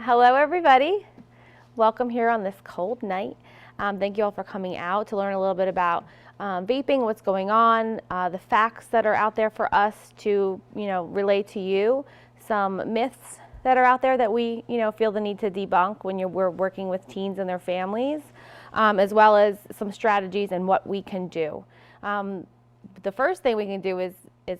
Hello everybody. Welcome here on this cold night. Thank you all for coming out to learn a little bit about vaping, what's going on, the facts that are out there for us to, relay to you, some myths that are out there that we, feel the need to debunk when we're working with teens and their families, as well as some strategies and what we can do. The first thing we can do is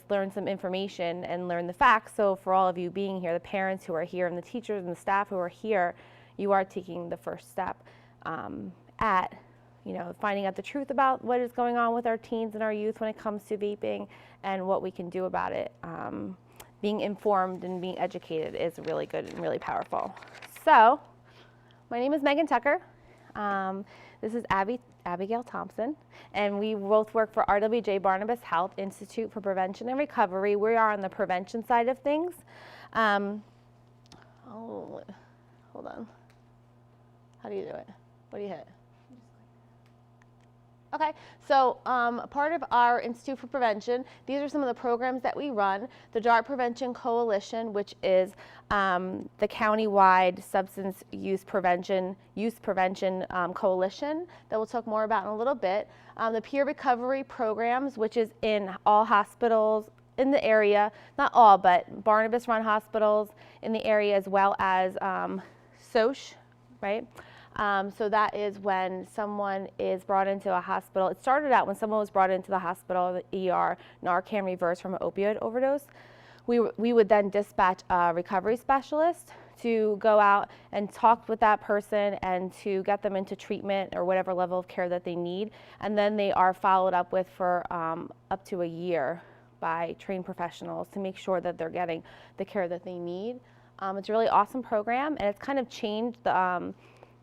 learn some information and learn the facts. So for all of you being here, the parents who are here and the teachers and the staff who are here, you are taking the first step at finding out the truth about what is going on with our teens and our youth when it comes to vaping and what we can do about it. Being informed and being educated is really good and really powerful. So my name is Megan Tucker. This is Abigail Thompson, and we both work for RWJ Barnabas Health Institute for Prevention and Recovery. We are on the prevention side of things. Hold on. How do you do it? What do you hit? Okay, so part of our Institute for Prevention, these are some of the programs that we run. The DART Prevention Coalition, which is the county-wide substance use prevention coalition that we'll talk more about in a little bit. The peer recovery programs, which is in all hospitals in the area, not all, but Barnabas-run hospitals in the area, as well as SOCH, right? So that is when someone is brought into a hospital. It started out when someone was brought into the hospital, the ER, Narcan reverse from an opioid overdose. We would then dispatch a recovery specialist to go out and talk with that person and to get them into treatment or whatever level of care that they need. And then they are followed up with for up to a year by trained professionals to make sure that they're getting the care that they need. It's a really awesome program, and it's kind of changed the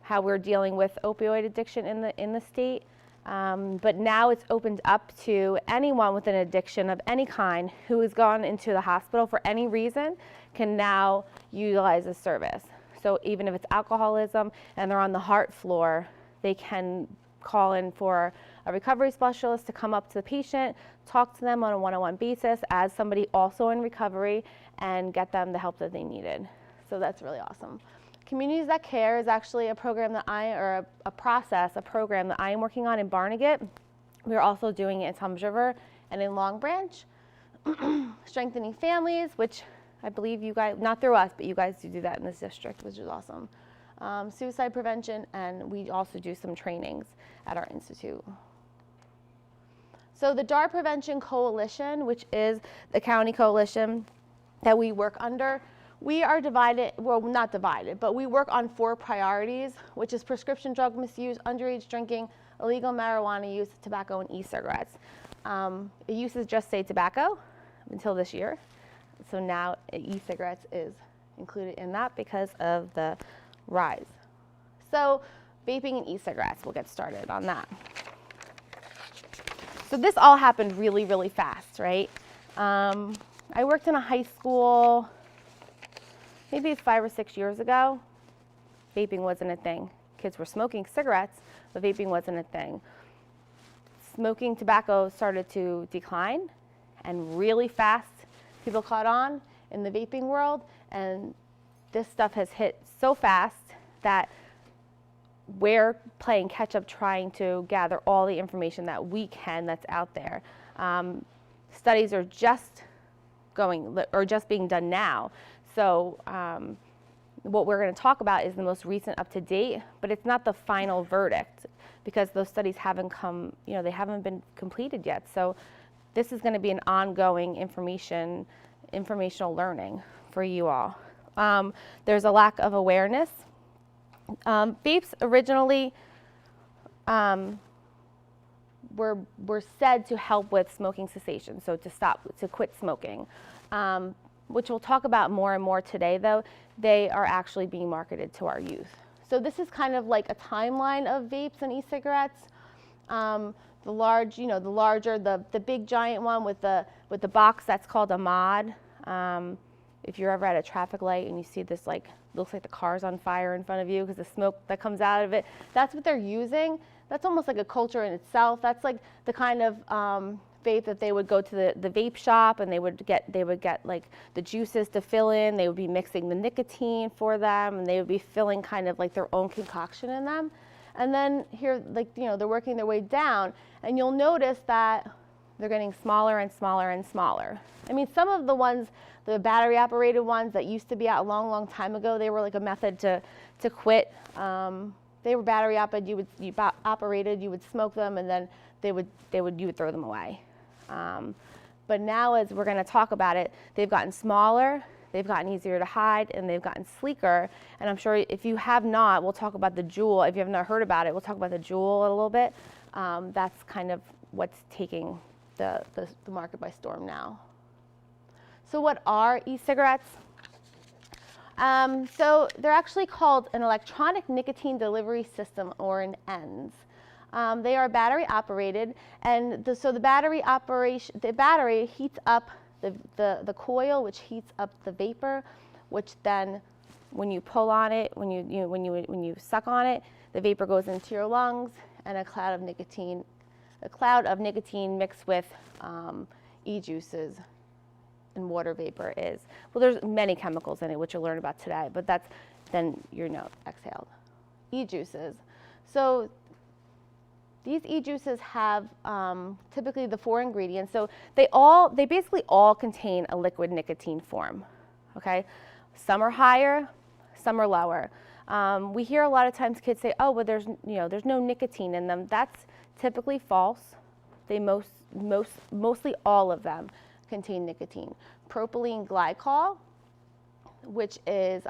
how we're dealing with opioid addiction in the state. But now it's opened up to anyone with an addiction of any kind who has gone into the hospital for any reason can now utilize this service. So even if it's alcoholism and they're on the heart floor, they can call in for a recovery specialist to come up to the patient, talk to them on a one-on-one basis as somebody also in recovery, and get them the help that they needed. So that's really awesome. Communities That Care is actually a program that a program that I am working on in Barnegat. We're also doing it in Toms River and in Long Branch. Strengthening families, which I believe you guys, not through us, but you guys do that in this district, which is awesome. Suicide prevention, and we also do some trainings at our institute. So the DART Prevention Coalition, which is the county coalition that we work under, we are divided, well, not divided, but we work on 4 priorities, which is prescription drug misuse, underage drinking, illegal marijuana use, tobacco, and e-cigarettes. It used to just say tobacco until this year. So now e-cigarettes is included in that because of the rise. So vaping and e-cigarettes, we'll get started on that. So this all happened really, really fast, right? I worked in a high school, maybe 5 or 6 years ago. Vaping wasn't a thing. Kids were smoking cigarettes, but vaping wasn't a thing. Smoking tobacco started to decline, and really fast people caught on in the vaping world, and this stuff has hit so fast that we're playing catch up, trying to gather all the information that we can that's out there. Studies are just being done now. So what we're going to talk about is the most recent up to date, but it's not the final verdict because those studies haven't come, they haven't been completed yet. So this is going to be an ongoing informational learning for you all. There's a lack of awareness. Vapes originally were said to help with smoking cessation, so to quit smoking. Which we'll talk about more and more today, though, they are actually being marketed to our youth. So this is kind of like a timeline of vapes and e-cigarettes. The big giant one with the box, that's called a mod. If you're ever at a traffic light and you see this, looks like the car's on fire in front of you because the smoke that comes out of it, that's what they're using. That's almost like a culture in itself. That's like the kind of vape that they would go to the vape shop and they would get like the juices to fill in. They would be mixing the nicotine for them, and they would be filling kind of like their own concoction in them. And then here, like, you know, they're working their way down, and you'll notice that they're getting smaller and smaller and smaller. I mean, some of the ones, the battery operated ones that used to be out a long, long time ago, they were like a method to quit. They were battery operated, you would smoke them, and then you would throw them away. But now, as we're going to talk about it, they've gotten smaller, they've gotten easier to hide, and they've gotten sleeker. And I'm sure if you have not, we'll talk about the Juul. If you have not heard about it, we'll talk about the Juul a little bit. That's kind of what's taking the market by storm now. So what are e-cigarettes? So they're actually called an electronic nicotine delivery system, or an ENDS. They are battery operated, and so the battery heats up the coil, which heats up the vapor, which then, when you pull on it, when you suck on it, the vapor goes into your lungs, and a cloud of nicotine mixed with e-juices and water vapor is. Well, there's many chemicals in it, which you'll learn about today, but that's then exhaled. E-juices. So these e-juices have typically the 4 ingredients. So they basically all contain a liquid nicotine form. Okay, some are higher, some are lower. We hear a lot of times kids say, "Oh, well, there's no nicotine in them." That's typically false. They mostly all of them contain nicotine. Propylene glycol, which is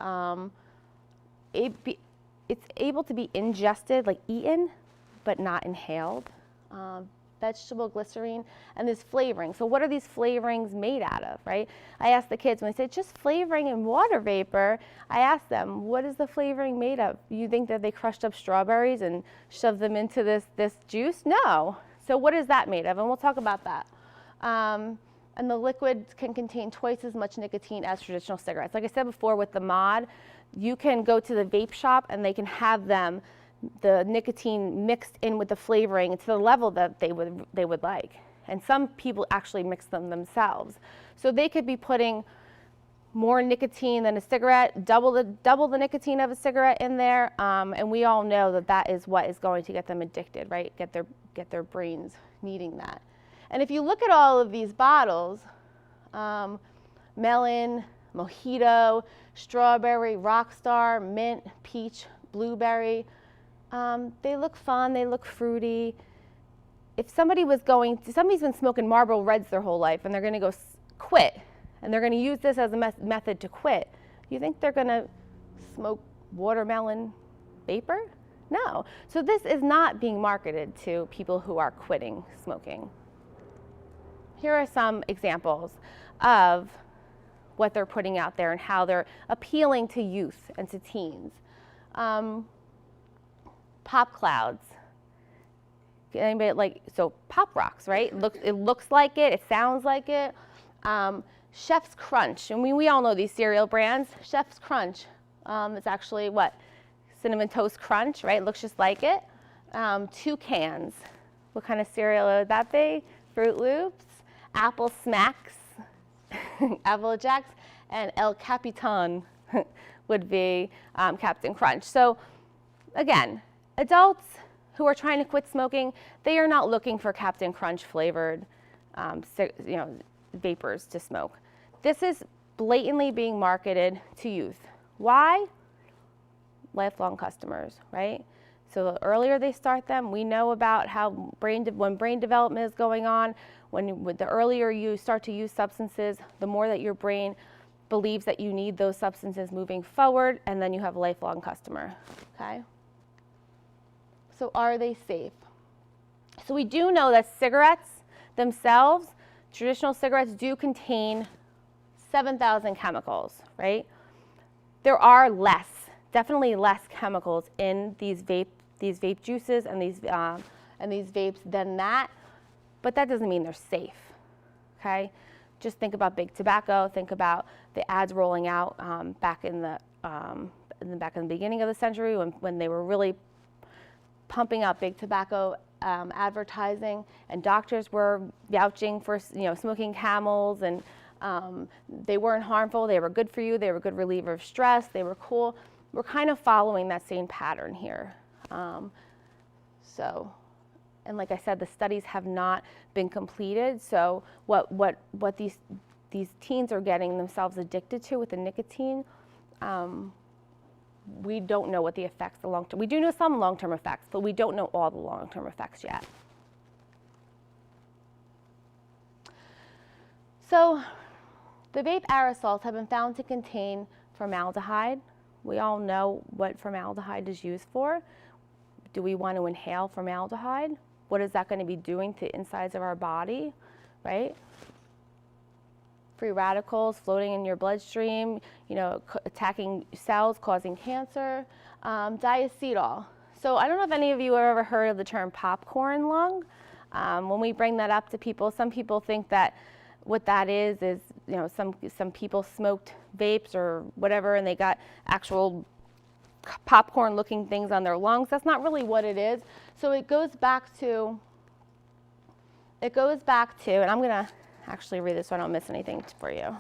it's able to be ingested, like eaten, but not inhaled. Vegetable glycerine, and this flavoring. So what are these flavorings made out of, right? I ask the kids when they say just flavoring and water vapor, I ask them, what is the flavoring made of? You think that they crushed up strawberries and shoved them into this juice? No. So what is that made of? And we'll talk about that. And the liquid can contain twice as much nicotine as traditional cigarettes. Like I said before, with the mod, you can go to the vape shop and they can have the nicotine mixed in with the flavoring to the level that they would like. And some people actually mix them themselves. So they could be putting more nicotine than a cigarette, double the nicotine of a cigarette in there, and we all know that is what is going to get them addicted, right? Get their brains needing that. And if you look at all of these bottles, melon, mojito, strawberry, rockstar, mint, peach, blueberry, they look fun, they look fruity. If somebody's been smoking Marlboro Reds their whole life and they're going to go quit, and they're going to use this as a method to quit, you think they're going to smoke watermelon vapor? No. So this is not being marketed to people who are quitting smoking. Here are some examples of what they're putting out there and how they're appealing to youth and to teens. Pop clouds. Anybody Pop Rocks, right? It looks like it, it sounds like it. Chef's Crunch. I mean, we all know these cereal brands. Chef's Crunch. It's actually what? Cinnamon Toast Crunch, right? It looks just like it. Toucans. What kind of cereal would that be? Fruit Loops. Apple Smacks. Apple Jacks. And El Capitan would be Captain Crunch. So again, adults who are trying to quit smoking, they are not looking for Captain Crunch flavored vapors to smoke. This is blatantly being marketed to youth. Why? Lifelong customers, right? So the earlier they start them, we know about how when brain development is going on, the earlier you start to use substances, the more that your brain believes that you need those substances moving forward, and then you have a lifelong customer, okay? So are they safe? So we do know that cigarettes themselves, traditional cigarettes, do contain 7,000 chemicals, right? There are definitely less chemicals in these vape juices and these vapes than that, but that doesn't mean they're safe, okay? Just think about big tobacco. Think about the ads rolling out back in the beginning of the century when they were really pumping up big tobacco advertising, and doctors were vouching for, smoking Camels, and they weren't harmful, they were good for you, they were a good reliever of stress, they were cool. We're kind of following that same pattern here. And like I said, the studies have not been completed, so what these teens are getting themselves addicted to with the nicotine, we don't know what the effects, the long-term, we do know some long-term effects, but we don't know all the long-term effects yet. So the vape aerosols have been found to contain formaldehyde. We all know what formaldehyde is used for. Do we want to inhale formaldehyde? What is that going to be doing to insides of our body, right? Free radicals floating in your bloodstream, attacking cells, causing cancer. Diacetyl. So I don't know if any of you have ever heard of the term popcorn lung. When we bring that up to people, some people think that what that is some people smoked vapes or whatever, and they got actual popcorn looking things on their lungs. That's not really what it is. So it goes back to, and I'm going to actually read this so I don't miss anything for you.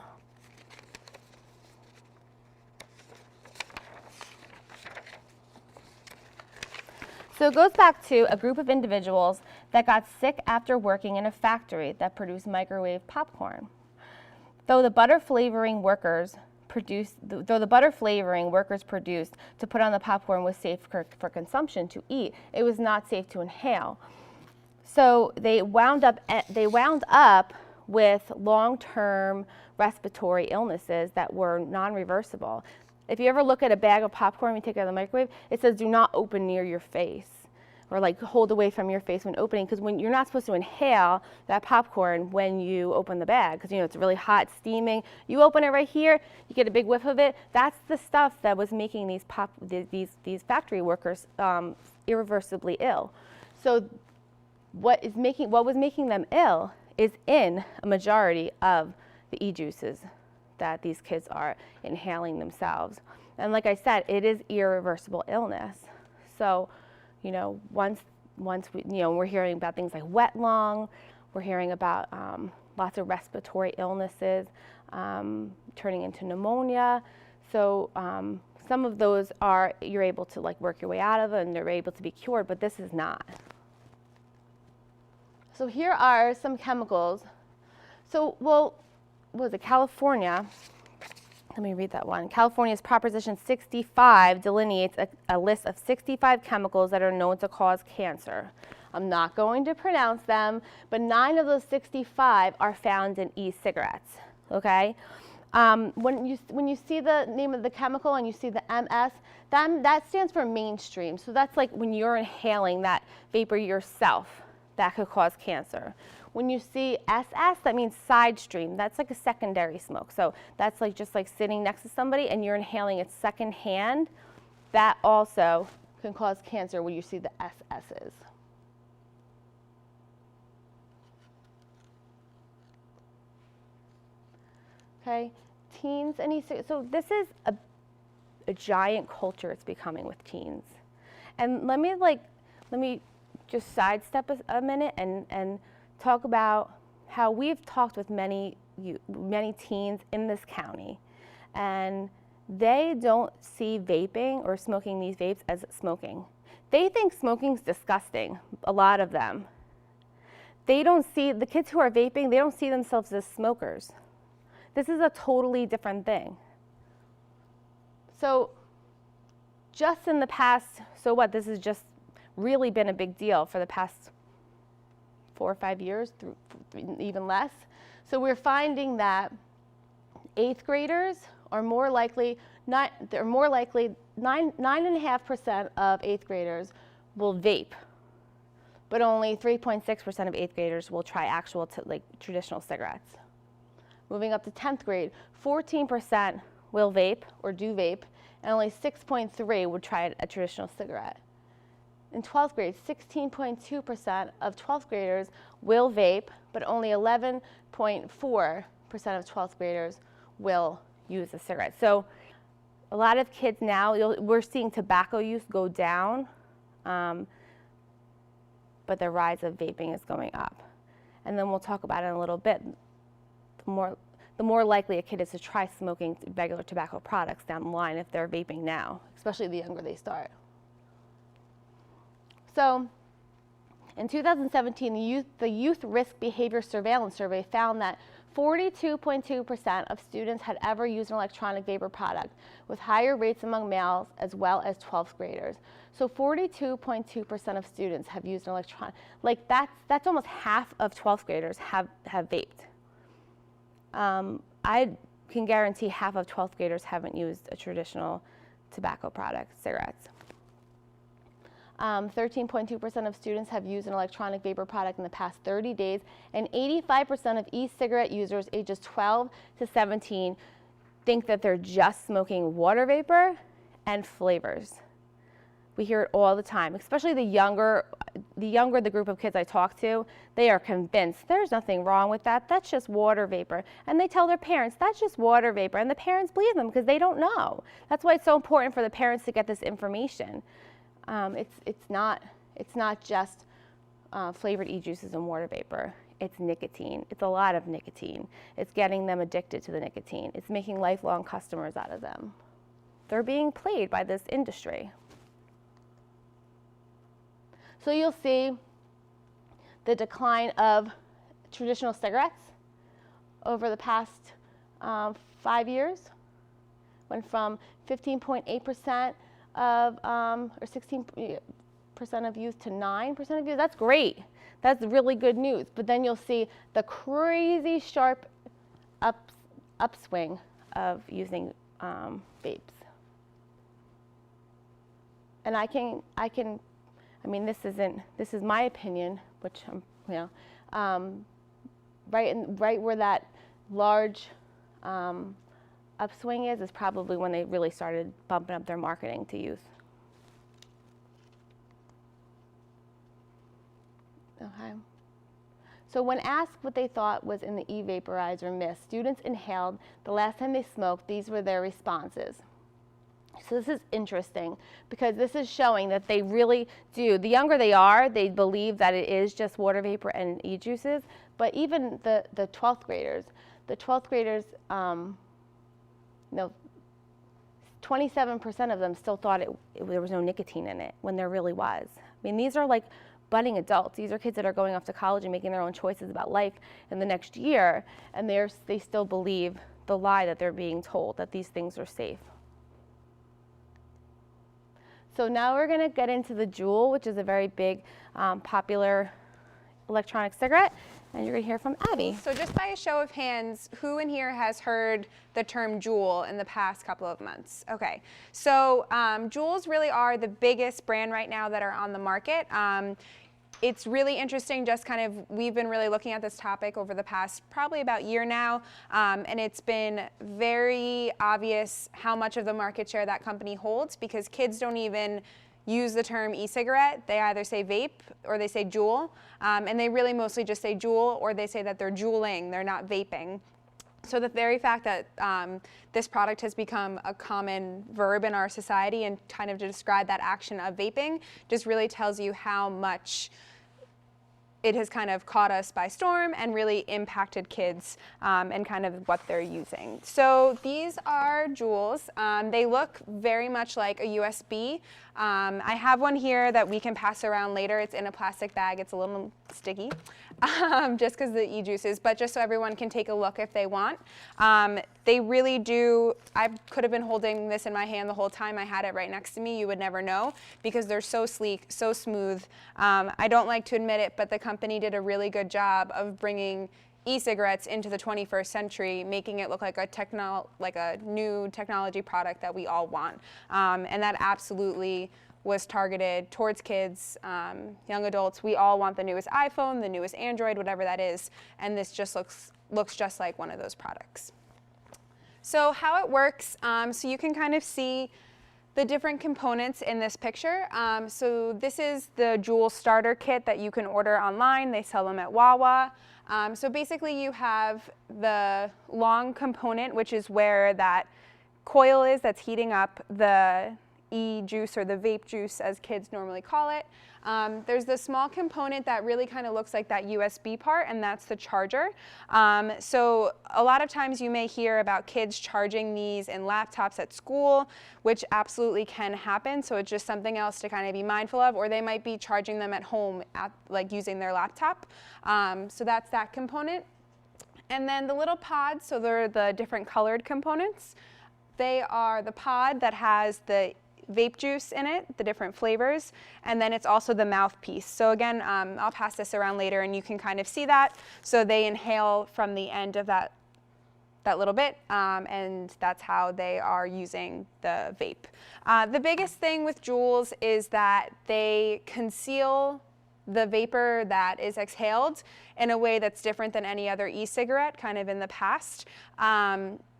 So it goes back to a group of individuals that got sick after working in a factory that produced microwave popcorn. Though the butter flavoring workers produced to put on the popcorn was safe for consumption to eat, it was not safe to inhale. So they wound up with long-term respiratory illnesses that were non-reversible. If you ever look at a bag of popcorn when you take it out of the microwave, it says do not open near your face, or like hold away from your face when opening, because when you're not supposed to inhale that popcorn when you open the bag, because it's really hot, steaming. You open it right here, you get a big whiff of it. That's the stuff that was making these factory workers irreversibly ill. So what was making them ill is in a majority of the e-juices that these kids are inhaling themselves. And like I said, it is irreversible illness. So, once we, we're hearing about things like wet lung, we're hearing about lots of respiratory illnesses turning into pneumonia. So some of those you're able to work your way out of, and they're able to be cured, but this is not. So here are some chemicals. So, was it California? Let me read that one. California's Proposition 65 delineates a list of 65 chemicals that are known to cause cancer. I'm not going to pronounce them, but 9 of those 65 are found in e-cigarettes, okay? When you see the name of the chemical and you see the MS, that stands for mainstream. So that's like when you're inhaling that vapor yourself, that could cause cancer. When you see SS, that means side stream. That's like a secondary smoke. So that's just like sitting next to somebody and you're inhaling it secondhand. That also can cause cancer when you see the SS's. Okay, teens and e-cigarettes. So this is a giant culture it's becoming with teens. And let me just sidestep a minute and talk about how we've talked with many teens in this county, and they don't see vaping or smoking these vapes as smoking. They think smoking's disgusting, a lot of them. They don't see, the kids who are vaping, they don't see themselves as smokers. This is a totally different thing. So just in the past, this has just really been a big deal for the past 4 or 5 years, even less. So we're finding that 8th graders are more likely, 9.5% of 8th graders will vape, but only 3.6% of 8th graders will try actual traditional cigarettes. Moving up to 10th grade, 14% will vape or do vape, and only 6.3% would try a traditional cigarette. In 12th grade, 16.2% of 12th graders will vape, but only 11.4% of 12th graders will use a cigarette. So a lot of kids now, we're seeing tobacco use go down, but but the rise of vaping is going up. And then we'll talk about it in a little bit. The more likely a kid is to try smoking regular tobacco products down the line if they're vaping now, especially the younger they start. So in 2017, the Youth Risk Behavior Surveillance Survey found that 42.2% of students had ever used an electronic vapor product, with higher rates among males as well as 12th graders. So 42.2% of students have used an electronic, like that's almost half of 12th graders have vaped. I can guarantee half of 12th graders haven't used a traditional tobacco product, cigarettes. 13.2% of students have used an electronic vapor product in the past 30 days, and 85% of e-cigarette users ages 12 to 17 think that they're just smoking water vapor and flavors. We hear it all the time, especially the younger the group of kids I talk to, they are convinced there's nothing wrong with that, that's just water vapor. And they tell their parents, that's just water vapor, and the parents believe them because they don't know. That's why it's so important for the parents to get this information. It's not just flavored e-juices and water vapor. It's nicotine. It's a lot of nicotine. It's getting them addicted to the nicotine. It's making lifelong customers out of them. They're being played by this industry. So you'll see the decline of traditional cigarettes over the past 5 years. Went from 15.8% of, or 16% of youth to 9% of youth. That's great. That's really good news. But then you'll see the crazy sharp upswing of using vapes. And I mean, this is my opinion, which right where that large upswing is probably when they really started bumping up their marketing to youth. Okay. So when asked what they thought was in the e-vaporizer mist, students inhaled the last time they smoked. These were their responses. So this is interesting because this is showing that they really do. The younger they are, they believe that it is just water vapor and e-juices. But even the 12th graders, 27% of them still thought there was no nicotine in it when there really was. I mean, these are like budding adults. These are kids that are going off to college and making their own choices about life in the next year, and they still believe the lie that they're being told, that these things are safe. So now we're going to get into the Juul, which is a very big, popular electronic cigarette, and you're going to hear from Abby. So just by a show of hands, who in here has heard the term Juul in the past couple of months? Okay, so Juuls really are the biggest brand right now that are on the market. It's really interesting, just kind of, we've been really looking at this topic over the past probably about year now, and it's been very obvious how much of the market share that company holds, because kids don't even use the term e-cigarette. They either say vape or they say Juul, and they really mostly just say Juul, or they say that they're juuling, they're not vaping. So the very fact that this product has become a common verb in our society and kind of to describe that action of vaping just really tells you how much it has kind of caught us by storm and really impacted kids and kind of what they're using. So these are Juuls. They look very much like a USB. I have one here that we can pass around later. It's in a plastic bag. It's a little sticky, just because of the e-juices, but just so everyone can take a look if they want. They really do, I could have been holding this in my hand the whole time. I had it right next to me. You would never know because they're so sleek, so smooth. I don't like to admit it, but the company did a really good job of bringing e-cigarettes into the 21st century, making it look like a new technology product that we all want. And that absolutely was targeted towards kids, young adults. We all want the newest iPhone, the newest Android, whatever that is, and this just looks just like one of those products. So how it works, so you can kind of see the different components in this picture. So this is the Juul starter kit that you can order online. They sell them at Wawa. So basically you have the long component, which is where that coil is that's heating up the e-juice, or the vape juice as kids normally call it. There's the small component that really kind of looks like that USB part, and that's the charger. So a lot of times you may hear about kids charging these in laptops at school, which absolutely can happen. So it's just something else to kind of be mindful of, or they might be charging them at home, like using their laptop. So that's that component. And then the little pods, so they're the different colored components. They are the pod that has the vape juice in it, the different flavors, and then it's also the mouthpiece. So again, I'll pass this around later and you can kind of see that. So they inhale from the end of that little bit, and that's how they are using the vape. The biggest thing with Juuls is that they conceal the vapor that is exhaled in a way that's different than any other e-cigarette kind of in the past.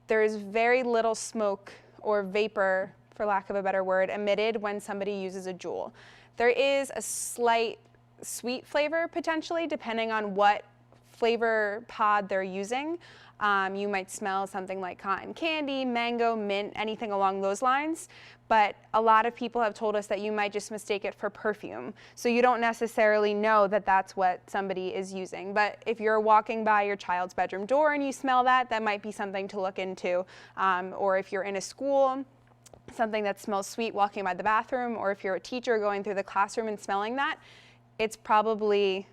There's very little smoke or vapor, for lack of a better word, emitted when somebody uses a Juul. There is a slight sweet flavor potentially, depending on what flavor pod they're using. You might smell something like cotton candy, mango, mint, anything along those lines. But a lot of people have told us that you might just mistake it for perfume. So you don't necessarily know that that's what somebody is using. But if you're walking by your child's bedroom door and you smell that, that might be something to look into. Or if you're in a school, something that smells sweet walking by the bathroom, or if you're a teacher going through the classroom and smelling that, it's probably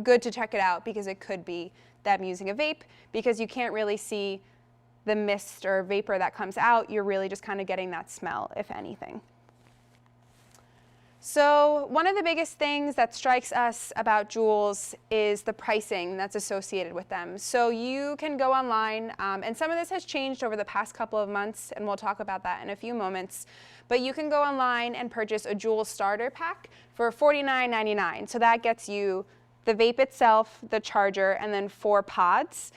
good to check it out, because it could be them using a vape, because you can't really see the mist or vapor that comes out. You're really just kind of getting that smell, if anything. So one of the biggest things that strikes us about Juuls is the pricing that's associated with them. So you can go online, and some of this has changed over the past couple of months, and we'll talk about that in a few moments. But you can go online and purchase a Juul starter pack for $49.99. So that gets you the vape itself, the charger, and then 4 pods.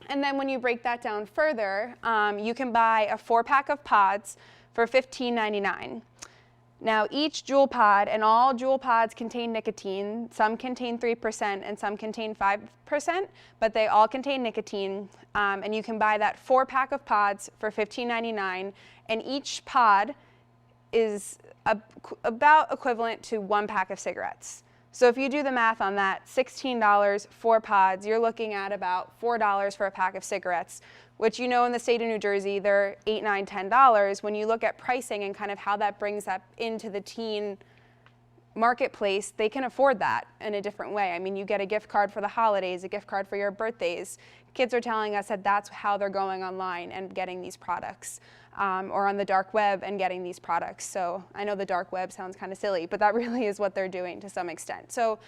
And then when you break that down further, you can buy a 4-pack of pods for $15.99. Now each Juul pod, and all Juul pods contain nicotine. Some contain 3% and some contain 5%, but they all contain nicotine. And you can buy that 4-pack of pods for $15.99, and each pod is about equivalent to 1 pack of cigarettes. So if you do the math on that, $16, 4 pods, you're looking at about $4 for a pack of cigarettes, which, you know, in the state of New Jersey, they're $8, $9, $10. When you look at pricing and kind of how that brings that into the teen marketplace, they can afford that in a different way. I mean, you get a gift card for the holidays, a gift card for your birthdays. Kids are telling us that that's how they're going online and getting these products, or on the dark web and getting these products. So I know the dark web sounds kind of silly, but that really is what they're doing to some extent. So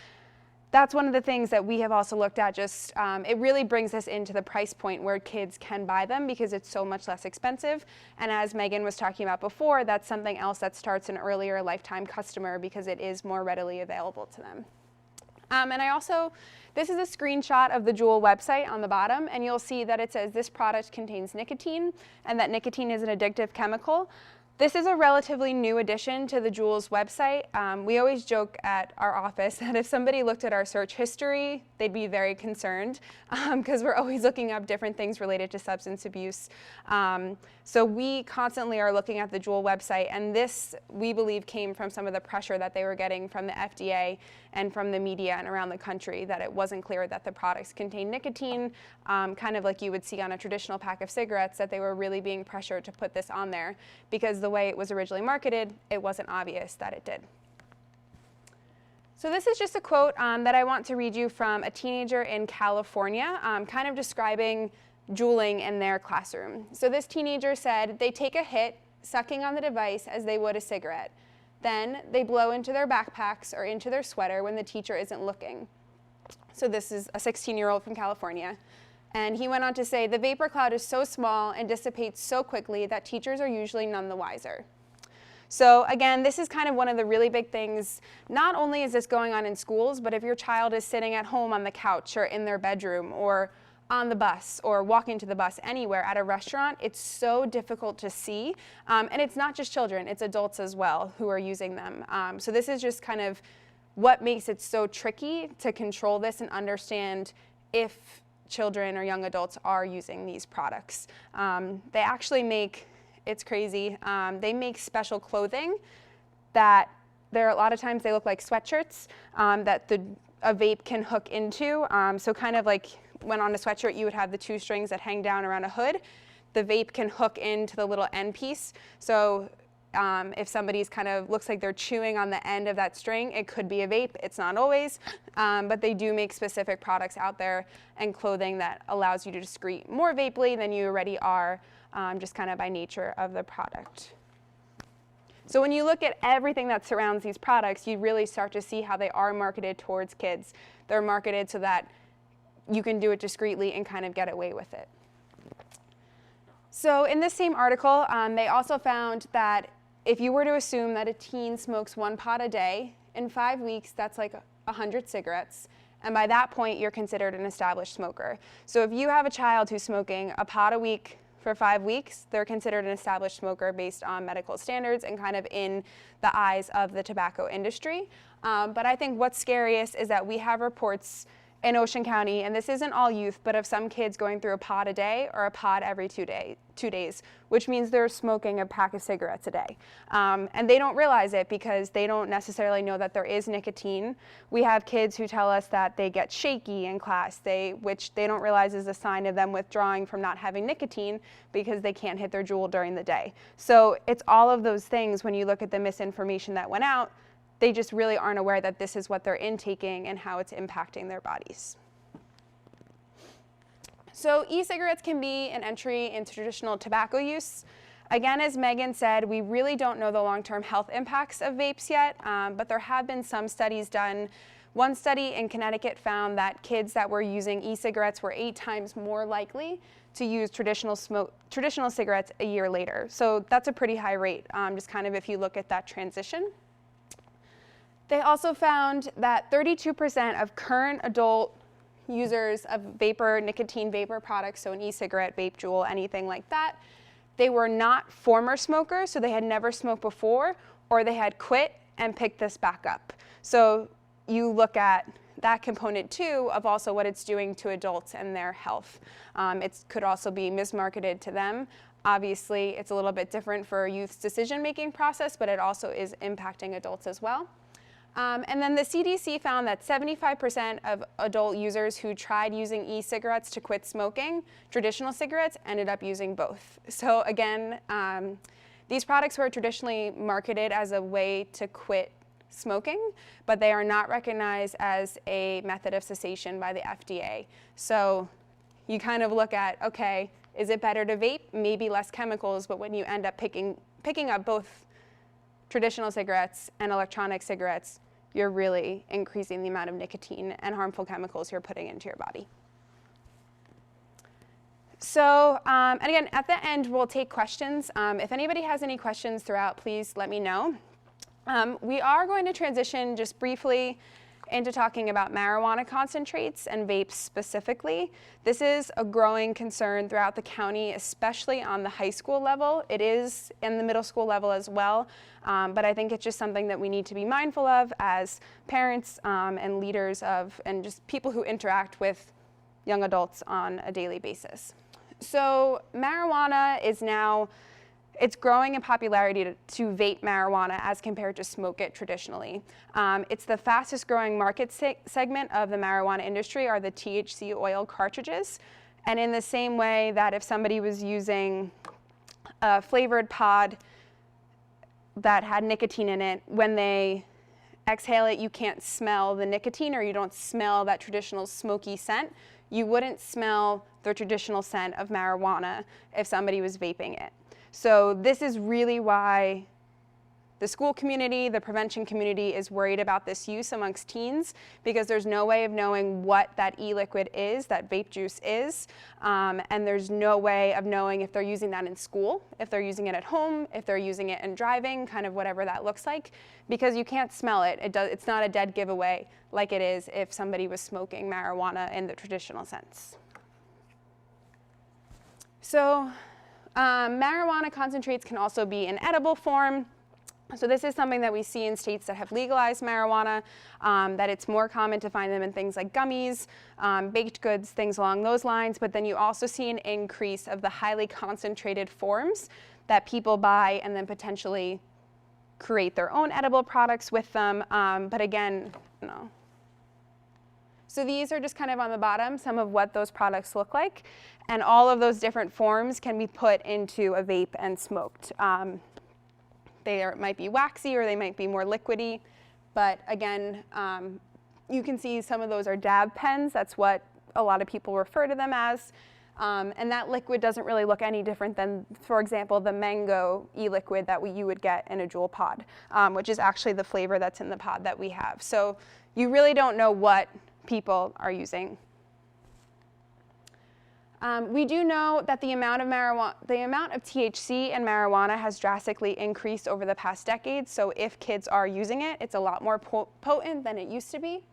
that's one of the things that we have also looked at. Just it really brings us into the price point where kids can buy them, because it's so much less expensive. And as Megan was talking about before, that's something else that starts an earlier lifetime customer, because it is more readily available to them. And I also, this is a screenshot of the Juul website on the bottom, and you'll see that it says this product contains nicotine, and that nicotine is an addictive chemical. This is a relatively new addition to the Juul's website. We always joke at our office that if somebody looked at our search history, they'd be very concerned, because we're always looking up different things related to substance abuse. So we constantly are looking at the Juul website, and this, we believe, came from some of the pressure that they were getting from the FDA and from the media and around the country, that it wasn't clear that the products contained nicotine, kind of like you would see on a traditional pack of cigarettes, that they were really being pressured to put this on there, because the way it was originally marketed, it wasn't obvious that it did. So this is just a quote that I want to read you from a teenager in California, kind of describing Juuling in their classroom. So this teenager said, "They take a hit, sucking on the device as they would a cigarette. Then they blow into their backpacks or into their sweater when the teacher isn't looking." So this is a 16-year-old from California. And he went on to say, "The vapor cloud is so small and dissipates so quickly that teachers are usually none the wiser." So again, this is kind of one of the really big things. Not only is this going on in schools, but if your child is sitting at home on the couch or in their bedroom or on the bus or walking to the bus, anywhere at a restaurant, it's so difficult to see. And it's not just children, it's adults as well who are using them. So this is just kind of what makes it so tricky to control this and understand if children or young adults are using these products. They actually make It's crazy. They make special clothing that a lot of times they look like sweatshirts that a vape can hook into. So kind of like when on a sweatshirt you would have the 2 strings that hang down around a hood. The vape can hook into the little end piece. So if somebody's kind of looks like they're chewing on the end of that string, it could be a vape. It's not always, but they do make specific products out there and clothing that allows you to discreet more vapely than you already are, just kind of by nature of the product. So when you look at everything that surrounds these products, you really start to see how they are marketed towards kids. They're marketed so that you can do it discreetly and kind of get away with it. So in this same article, they also found that if you were to assume that a teen smokes 1 pod a day, in 5 weeks, that's like 100 cigarettes. And by that point, you're considered an established smoker. So if you have a child who's smoking a pod a week for 5 weeks, they're considered an established smoker based on medical standards and kind of in the eyes of the tobacco industry. But I think what's scariest is that we have reports in Ocean County, and this isn't all youth, but of some kids going through a pod a day or a pod every 2 days, which means they're smoking a pack of cigarettes a day. And they don't realize it because they don't necessarily know that there is nicotine. We have kids who tell us that they get shaky in class, which they don't realize is a sign of them withdrawing from not having nicotine because they can't hit their Juul during the day. So it's all of those things when you look at the misinformation that went out. They just really aren't aware that this is what they're intaking and how it's impacting their bodies. So e-cigarettes can be an entry into traditional tobacco use. Again, as Megan said, we really don't know the long-term health impacts of vapes yet, but there have been some studies done. One study in Connecticut found that kids that were using e-cigarettes were 8 times more likely to use traditional cigarettes a year later. So that's a pretty high rate, just kind of if you look at that transition. They also found that 32% of current adult users of nicotine vapor products, so an e-cigarette, vape, Juul, anything like that, they were not former smokers, so they had never smoked before, or they had quit and picked this back up. So you look at that component too of also what it's doing to adults and their health. It could also be mismarketed to them. Obviously, it's a little bit different for a youth's decision-making process, but it also is impacting adults as well. And then the CDC found that 75% of adult users who tried using e-cigarettes to quit smoking traditional cigarettes ended up using both. So again, these products were traditionally marketed as a way to quit smoking, but they are not recognized as a method of cessation by the FDA. So you kind of look at, okay, is it better to vape? Maybe less chemicals, but when you end up picking up both traditional cigarettes and electronic cigarettes, you're really increasing the amount of nicotine and harmful chemicals you're putting into your body. So, and again, at the end, we'll take questions. If anybody has any questions throughout, please let me know. We are going to transition just briefly into talking about marijuana concentrates and vapes specifically. This is a growing concern throughout the county, especially on the high school level. It is in the middle school level as well, but I think it's just something that we need to be mindful of as parents and leaders of, and just people who interact with young adults on a daily basis. So marijuana is now, it's growing in popularity to vape marijuana as compared to smoke it traditionally. It's the fastest growing market segment of the marijuana industry are the THC oil cartridges. And in the same way that if somebody was using a flavored pod that had nicotine in it, when they exhale it, you can't smell the nicotine or you don't smell that traditional smoky scent. You wouldn't smell the traditional scent of marijuana if somebody was vaping it. So this is really why the school community, the prevention community is worried about this use amongst teens because there's no way of knowing what that e-liquid is, that vape juice is, and there's no way of knowing if they're using that in school, if they're using it at home, if they're using it in driving, kind of whatever that looks like, because you can't smell it. It's not a dead giveaway like it is if somebody was smoking marijuana in the traditional sense. So marijuana concentrates can also be in edible form. So this is something that we see in states that have legalized marijuana, that it's more common to find them in things like gummies, baked goods, things along those lines. But then you also see an increase of the highly concentrated forms that people buy and then potentially create their own edible products with them. But again, no. So these are just kind of on the bottom, some of what those products look like. And all of those different forms can be put into a vape and smoked. They might be waxy or they might be more liquidy. But again, you can see some of those are dab pens. That's what a lot of people refer to them as. And that liquid doesn't really look any different than, for example, the mango e-liquid that you would get in a Juul pod, which is actually the flavor that's in the pod that we have. So you really don't know what people are using. We do know that the amount of THC in marijuana has drastically increased over the past decade. So if kids are using it, it's a lot more potent than it used to be.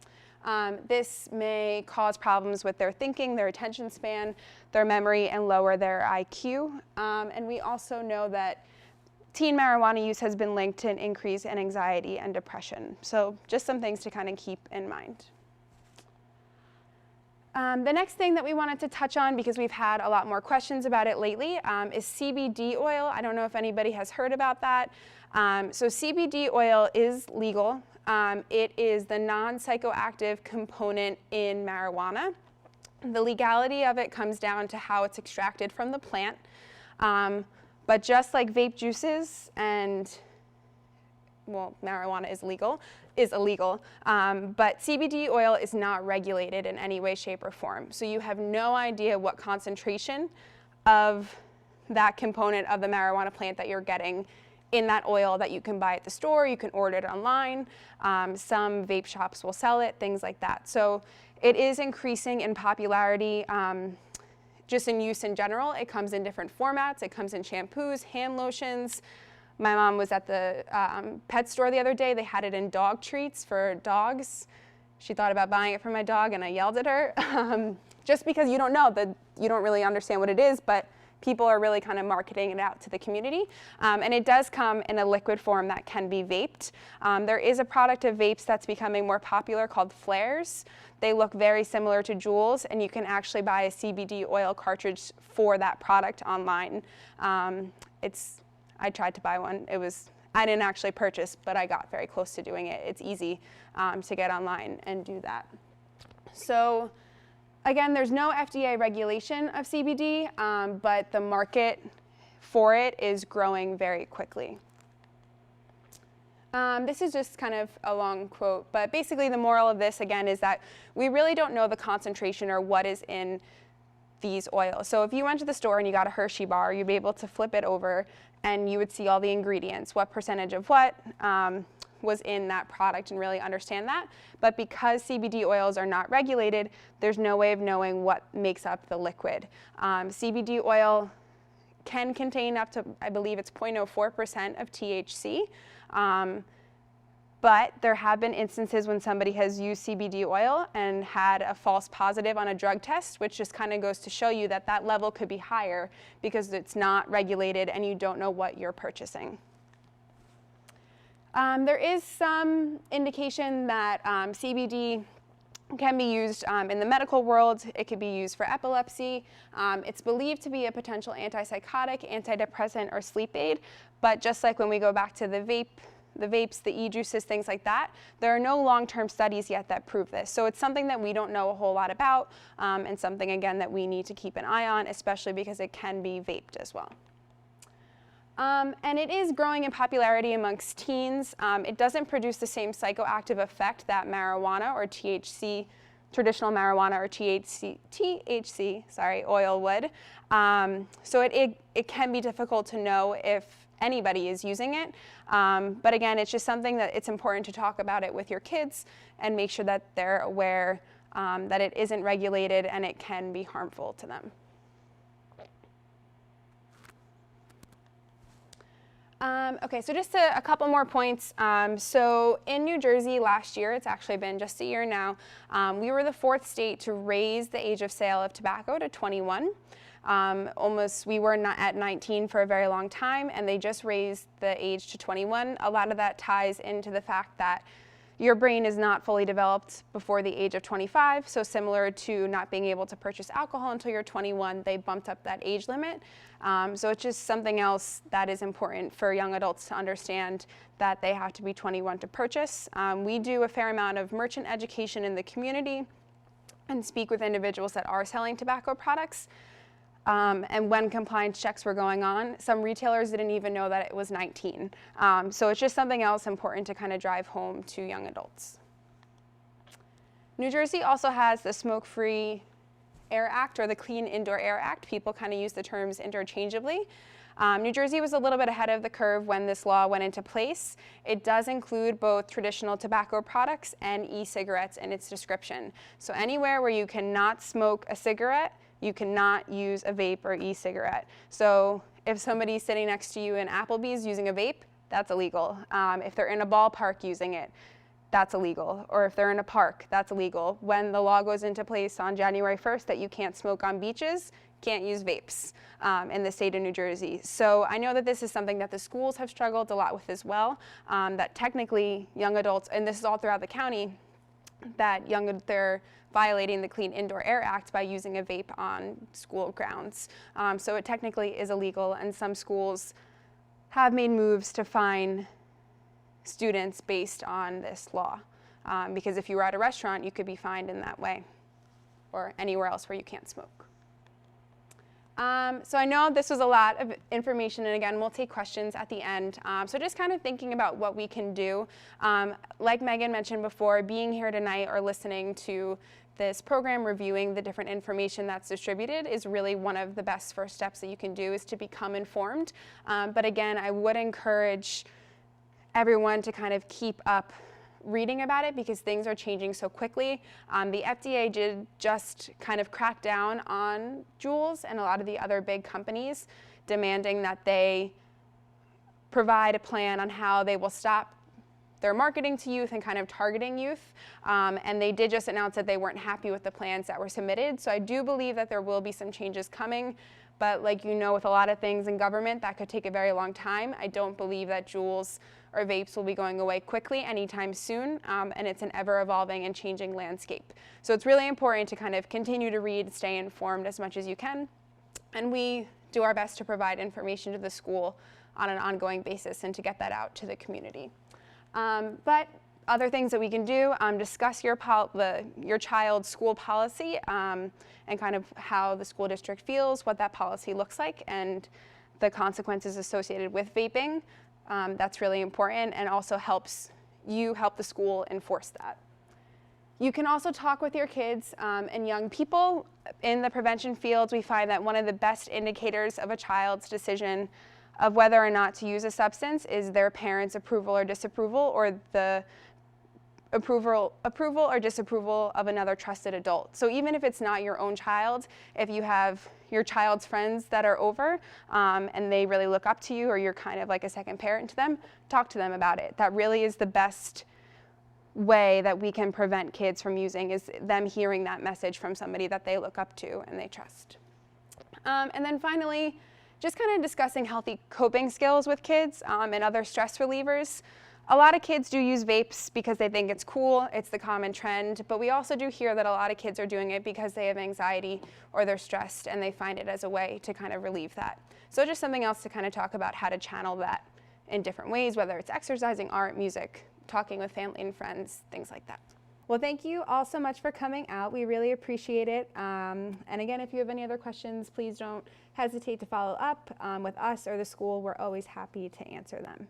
This may cause problems with their thinking, their attention span, their memory, and lower their IQ. And we also know that teen marijuana use has been linked to an increase in anxiety and depression. So just some things to kind of keep in mind. The next thing that we wanted to touch on, because we've had a lot more questions about it lately, is CBD oil. I don't know if anybody has heard about that. So CBD oil is legal. It is the non-psychoactive component in marijuana. The legality of it comes down to how it's extracted from the plant. But just like vape juices and, well, marijuana is illegal, but CBD oil is not regulated in any way, shape, or form. So you have no idea what concentration of that component of the marijuana plant that you're getting in that oil that you can buy at the store. You can order it online. Some vape shops will sell it, things like that. So it is increasing in popularity, just in use in general. It comes in different formats. It comes in shampoos, hand lotions. My mom was at the pet store the other day. They had it in dog treats for dogs. She thought about buying it for my dog, and I yelled at her. Just because you don't know, you don't really understand what it is, but people are really kind of marketing it out to the community. And it does come in a liquid form that can be vaped. There is a product of vapes that's becoming more popular called flares. They look very similar to Juuls, and you can actually buy a CBD oil cartridge for that product online. I tried to buy one. I didn't actually purchase, but I got very close to doing it. It's easy to get online and do that. So again, there's no FDA regulation of CBD, but the market for it is growing very quickly. This is just kind of a long quote, but basically the moral of this, again, is that we really don't know the concentration or what is in these oils. So if you went to the store and you got a Hershey bar, you'd be able to flip it over and you would see all the ingredients, what percentage of what was in that product, and really understand that. But because CBD oils are not regulated, there's no way of knowing what makes up the liquid. CBD oil can contain up to, I believe it's 0.04% of THC. But there have been instances when somebody has used CBD oil and had a false positive on a drug test, which just kind of goes to show you that that level could be higher because it's not regulated and you don't know what you're purchasing. There is some indication that CBD can be used in the medical world. It could be used for epilepsy. It's believed to be a potential antipsychotic, antidepressant, or sleep aid. But just like when we go back to the vapes, the e-juices, things like that, there are no long-term studies yet that prove this. So it's something that we don't know a whole lot about, and something, again, that we need to keep an eye on, especially because it can be vaped as well. And it is growing in popularity amongst teens. It doesn't produce the same psychoactive effect that marijuana or THC, traditional marijuana or THC, oil would. So it can be difficult to know if anybody is using it. But again, it's just something that it's important to talk about it with your kids and make sure that they're aware that it isn't regulated and it can be harmful to them. Okay, so just a couple more points. So in New Jersey last year, it's actually been just a year now, we were the 4th state to raise the age of sale of tobacco to 21. We were not at 19 for a very long time, and they just raised the age to 21. A lot of that ties into the fact that Your brain is not fully developed before the age of 25, so similar to not being able to purchase alcohol until you're 21, they bumped up that age limit. So it's just something else that is important for young adults to understand, that they have to be 21 to purchase. We do a fair amount of merchant education in the community and speak with individuals that are selling tobacco products. And when compliance checks were going on, some retailers didn't even know that it was 19. So it's just something else important to kind of drive home to young adults. New Jersey also has the Smoke-Free Air Act, or the Clean Indoor Air Act. People kind of use the terms interchangeably. New Jersey was a little bit ahead of the curve when this law went into place. It does include both traditional tobacco products and e-cigarettes in its description. So anywhere where you cannot smoke a cigarette, you cannot use a vape or e-cigarette. So if somebody's sitting next to you in Applebee's using a vape, that's illegal. If they're in a ballpark using it, that's illegal. Or if they're in a park, that's illegal. When the law goes into place on January 1st that you can't smoke on beaches, can't use vapes in the state of New Jersey. So I know that this is something that the schools have struggled a lot with as well, that technically young adults, and this is all throughout the county, that they're violating the Clean Indoor Air Act by using a vape on school grounds. So it technically is illegal, and some schools have made moves to fine students based on this law. Because if you were at a restaurant, you could be fined in that way, or anywhere else where you can't smoke. So I know this was a lot of information, and again, we'll take questions at the end. So just kind of thinking about what we can do. Like Megan mentioned before, being here tonight or listening to this program, reviewing the different information that's distributed, is really one of the best first steps that you can do, is to become informed. But again, I would encourage everyone to kind of keep up reading about it, because things are changing so quickly. The FDA did just kind of crack down on Juuls and a lot of the other big companies, demanding that they provide a plan on how they will stop their marketing to youth and kind of targeting youth. And they did just announce that they weren't happy with the plans that were submitted. So I do believe that there will be some changes coming. But like you know, with a lot of things in government, that could take a very long time. I don't believe that Juuls or vapes will be going away quickly anytime soon, and it's an ever-evolving and changing landscape. So it's really important to kind of continue to read, stay informed as much as you can, and we do our best to provide information to the school on an ongoing basis and to get that out to the community. But other things that we can do, discuss your child's school policy and kind of how the school district feels, what that policy looks like, and the consequences associated with vaping. That's really important, and also helps you help the school enforce that. You can also talk with your kids and young people. In the prevention fields, we find that one of the best indicators of a child's decision of whether or not to use a substance is their parents' approval or disapproval, or the approval or disapproval of another trusted adult. So even if it's not your own child, if you have your child's friends that are over and they really look up to you, or you're kind of like a second parent to them, talk to them about it. That really is the best way that we can prevent kids from using, is them hearing that message from somebody that they look up to and they trust. And then finally, just kind of discussing healthy coping skills with kids and other stress relievers. A lot of kids do use vapes because they think it's cool, it's the common trend, but we also do hear that a lot of kids are doing it because they have anxiety or they're stressed, and they find it as a way to kind of relieve that. So just something else to kind of talk about how to channel that in different ways, whether it's exercising, art, music, talking with family and friends, things like that. Well, thank you all so much for coming out. We really appreciate it. And again, if you have any other questions, please don't hesitate to follow up with us or the school. We're always happy to answer them.